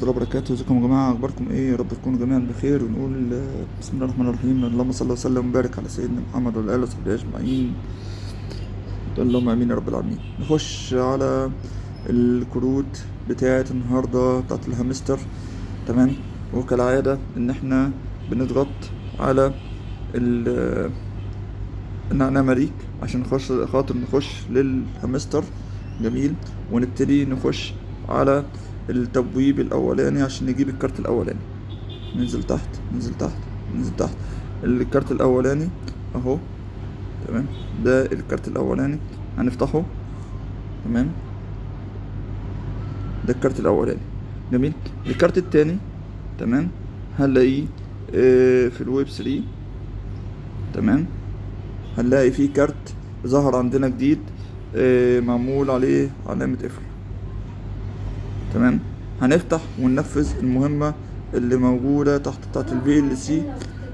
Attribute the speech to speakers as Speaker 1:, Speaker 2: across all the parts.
Speaker 1: الله وبركاته. ازيكم يا جماعة؟ اخباركم ايه؟ يا رب تكونوا جميعا بخير. ونقول بسم الله الرحمن الرحيم. اللهم صل وسلم وبارك على سيدنا محمد وعلى اله وصحبه اجمعين. اللهم امين يا رب العالمين. نخش على الكروت بتاعة النهاردة بتاعة الهامستر. تمام. وكالعادة ان احنا بنضغط على النعناع مريك عشان خاطر نخش للهامستر. جميل. ونبتدي نخش على التبويب الاولاني عشان نجيب الكارت الاولاني. ننزل تحت ننزل تحت ننزل تحت. الكارت الاولاني اهو. تمام. ده الكارت الاولاني هنفتحه. تمام. ده الكارت الاولاني. جميل. الكارت التاني تمام هنلاقيه في الويب 3. تمام. هنلاقي فيه كارت ظهر عندنا جديد معمول عليه علامة قفل. تمام. هنفتح وننفذ المهمة اللي موجودة تحت بتاعت VLC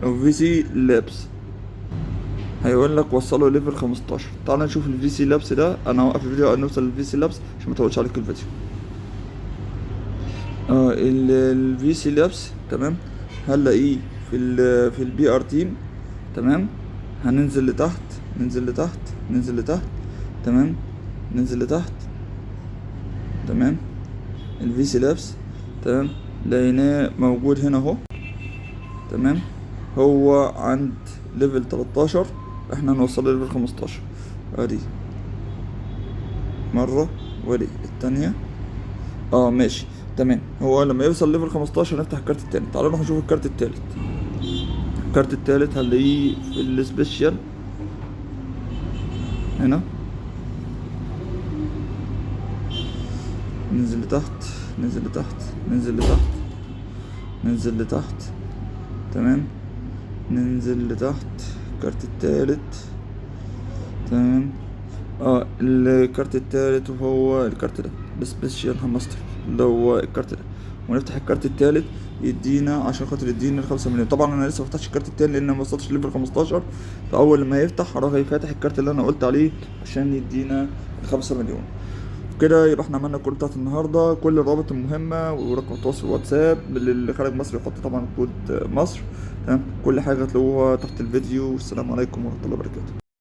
Speaker 1: او VC Labs. هيقول لك وصله ليفل 15. تعال نشوف VC Labs ده. انا هوقف الفيديو نوصل VC Labs عشان ما تطولش عليك الفيديو. VC Labs تمام هنلاقيه في الBR team. تمام. هننزل لتحت ننزل لتحت ننزل لتحت. تمام. ننزل لتحت. تمام. VC Labs تمام لقيناه موجود هنا اهو. تمام. هو عند ليفل 13. احنا هنوصل ليفل 15. ادي مرة ودي التانية. ماشي. تمام. هو لما يوصل ليفل 15 نفتح الكارت التاني. تعالوا نروح نشوف الكارت التالت. الكارت التالت هنلاقيه في السبيشال هنا. ننزل لتحت ننزل لتحت ننزل لتحت ننزل لتحت. تمام. ننزل لتحت. الكارت التالت. تمام. الكارت التالت وهو الكارت ده السبيشال هامستر اللي هو الكارت ده. ونفتح الكارت التالت يدينا عشان خاطر يدينا ال5 مليون. طبعا انا لسه مفتحش الكارت التاني لان ما وصلتش ليفل 15. فاول ما يفتح هروح فاتح الكارت اللي انا قلت عليه عشان يدينا ال5 مليون. كده يبقى احنا عملنا الكود بتاعت النهارده. كل الروابط المهمه ورقم التواصل الواتساب اللي خارج مصر يحط طبعا كود مصر. تمام. كل حاجه هتلاقوها تحت الفيديو. والسلام عليكم ورحمه الله وبركاته.